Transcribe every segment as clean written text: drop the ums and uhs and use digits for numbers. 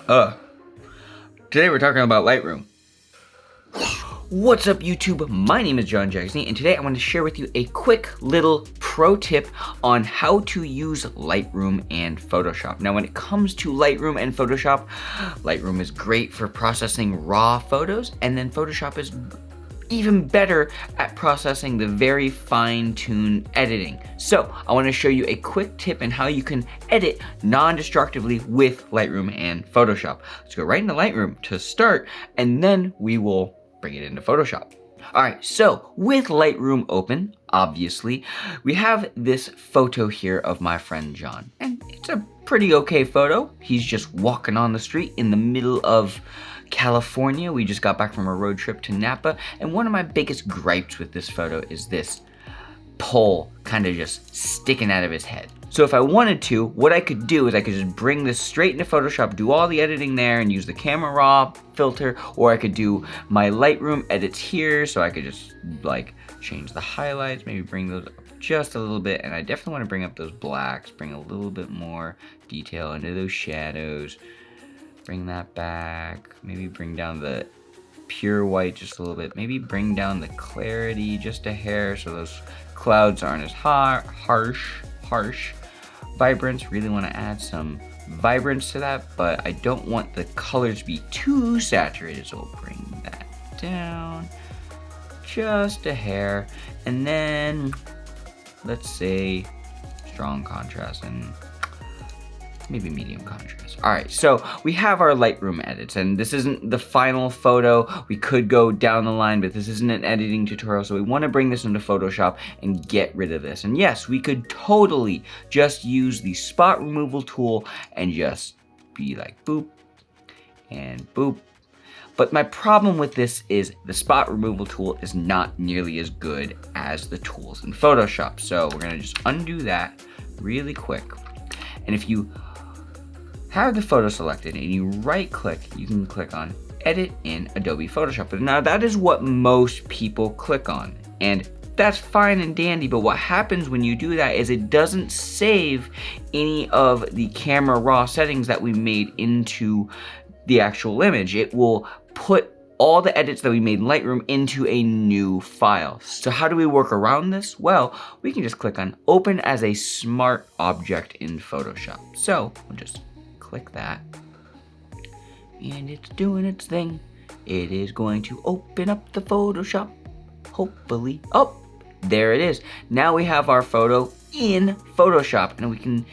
Today we're talking about Lightroom. What's up YouTube? My name is Jags, and today I want to share with you a quick little pro tip on how to use Lightroom and Photoshop. Now when it comes to Lightroom and Photoshop, Lightroom is great for processing raw photos, and then Photoshop is even better at processing the very fine-tuned editing. So I want to show you a quick tip on how you can edit non-destructively with Lightroom and Photoshop. Let's go right into Lightroom to start, and then we will bring it into Photoshop. Alright, so with Lightroom open, obviously, we have this photo here of my friend John. And it's a pretty okay photo. He's just walking on the street in the middle of California. We just got back from a road trip to Napa, and one of my biggest gripes with this photo is this pole kind of just sticking out of his head. So if I wanted to, what I could do is I could just bring this straight into Photoshop, do all the editing there and use the camera raw filter, or I could do my Lightroom edits here, so I could just like change the highlights, maybe bring those up just a little bit, and I definitely want to bring up those blacks, bring a little bit more detail into those shadows. Bring that back, maybe bring down the pure white just a little bit, maybe bring down the clarity just a hair so those clouds aren't as harsh. Vibrance, really want to add some vibrance to that, but I don't want the colors to be too saturated, so we'll bring that down just a hair, and then let's say strong contrast and maybe medium contrast. All right, so we have our Lightroom edits, and this isn't the final photo. We could go down the line, but this isn't an editing tutorial, so we want to bring this into Photoshop and get rid of this. And yes, we could totally just use the spot removal tool and just be like boop and boop. But my problem with this is the spot removal tool is not nearly as good as the tools in Photoshop. So we're gonna just undo that really quick. And if you have the photo selected and you right click, you can click on edit in Adobe Photoshop. But now that is what most people click on, and that's fine and dandy, but what happens when you do that is it doesn't save any of the camera raw settings that we made into the actual image. It will put all the edits that we made in Lightroom into a new file. So how do we work around this? Well, we can just click on open as a smart object in Photoshop. So we'll just click that, and it's doing its thing. It is going to open up the Photoshop, hopefully. Oh, there it is. Now we have our photo in Photoshop, and we can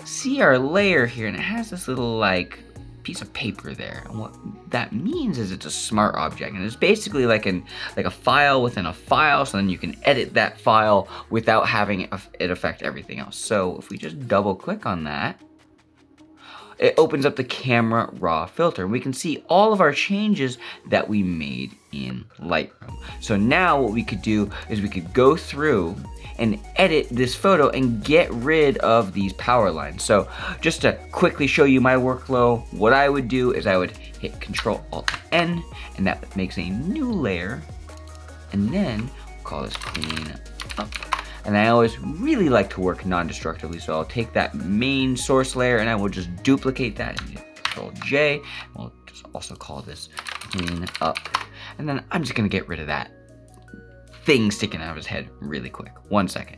see our layer here, and it has this little like piece of paper there. And what that means is it's a smart object, and it's basically like a file within a file, so then you can edit that file without having it affect everything else. So if we just double click on that, it opens up the camera raw filter. We can see all of our changes that we made in Lightroom. So now what we could do is we could go through and edit this photo and get rid of these power lines. So just to quickly show you my workflow, what I would do is I would hit Control-Alt-N, and that makes a new layer, and then we'll call this clean up. And I always really like to work non-destructively, so I'll take that main source layer and I will just duplicate that and hit Control-J. And we'll just also call this clean up. And then I'm just gonna get rid of that thing sticking out of his head really quick. 1 second.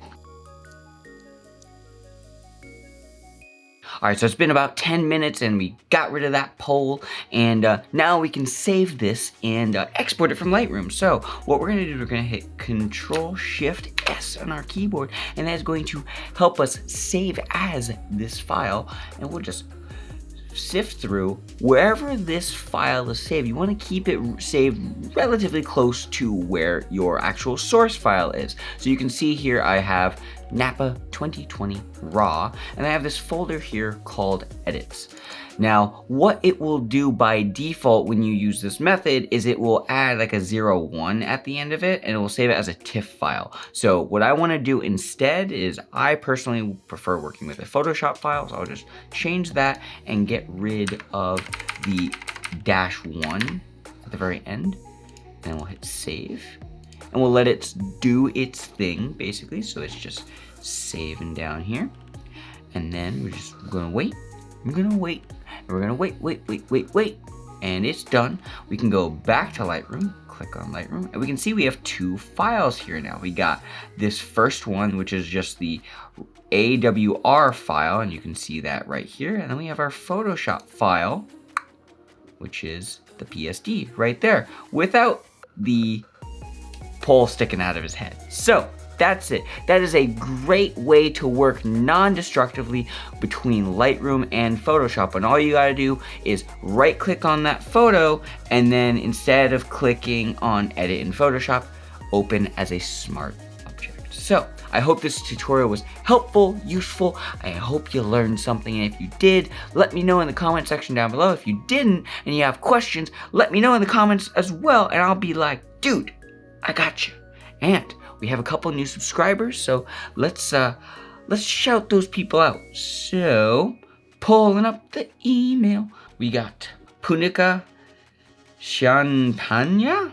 All right, so it's been about 10 minutes and we got rid of that pole, and now we can save this and export it from Lightroom. So what we're gonna do is we're gonna hit Control-Shift-S on our keyboard, and that's going to help us save as this file, and we'll just sift through wherever this file is saved. You want to keep it saved relatively close to where your actual source file is. So you can see here I have Napa 2020 raw, and I have this folder here called edits. Now what it will do by default when you use this method is it will add like a 01 at the end of it, and it will save it as a TIFF file. So what I want to do instead is I personally prefer working with a Photoshop file, so I'll just change that and get rid of the -1 at the very end, and we'll hit save, and we'll let it do its thing basically. So it's just saving down here, and then we're just gonna wait. I'm gonna wait. we're gonna wait, and it's done. We can go back to Lightroom, click on Lightroom, and we can see we have 2 files here now. We got this first one, which is just the AWR file, and you can see that right here. And then we have our Photoshop file, which is the PSD right there, without the pole sticking out of his head. So that's it. That is a great way to work non-destructively between Lightroom and Photoshop. And all you gotta do is right click on that photo, and then instead of clicking on edit in Photoshop, open as a smart object. So I hope this tutorial was helpful, useful. I hope you learned something, and if you did, let me know in the comment section down below. If you didn't and you have questions, let me know in the comments as well, and I'll be like, dude, I got you. And we have a couple new subscribers, so let's shout those people out. So, pulling up the email, we got Punika Shantanya.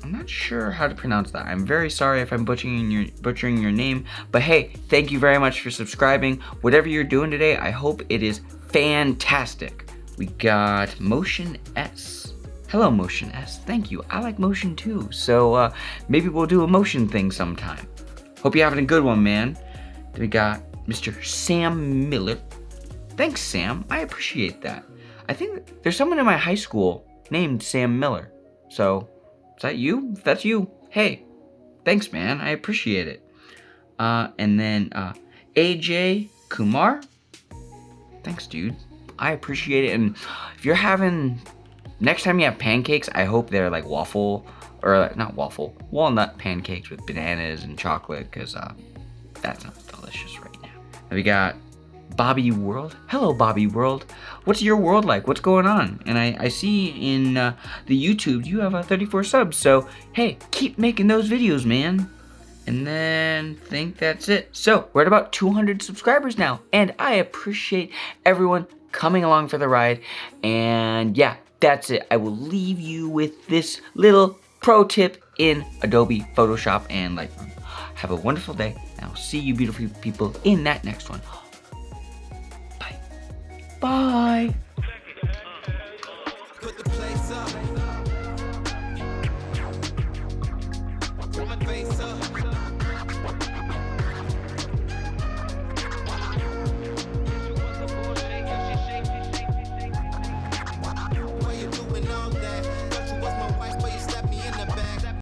I'm not sure how to pronounce that. I'm very sorry if I'm butchering your name, but hey, thank you very much for subscribing. Whatever you're doing today, I hope it is fantastic. We got Motion S. Hello, Motion S. Thank you. I like motion too. So maybe we'll do a motion thing sometime. Hope you're having a good one, man. Then we got Mr. Sam Miller. Thanks, Sam. I appreciate that. I think there's someone in my high school named Sam Miller. So, is that you? If that's you, hey, thanks, man. I appreciate it. And then AJAY KUMAR. Thanks, dude. I appreciate it. And if you're having... Next time you have pancakes, I hope they're like waffle, or not waffle, walnut pancakes with bananas and chocolate, because that sounds delicious right now. And we got Bobby World. Hello, Bobby World. What's your world like? What's going on? And I see in the YouTube you have 34 subs, so hey, keep making those videos, man. And then I think that's it. So we're at about 200 subscribers now, and I appreciate everyone coming along for the ride. And yeah, that's it. I will leave you with this little pro tip in Adobe Photoshop and Lightroom. Have a wonderful day, and I'll see you beautiful people in that next one. Bye. Bye.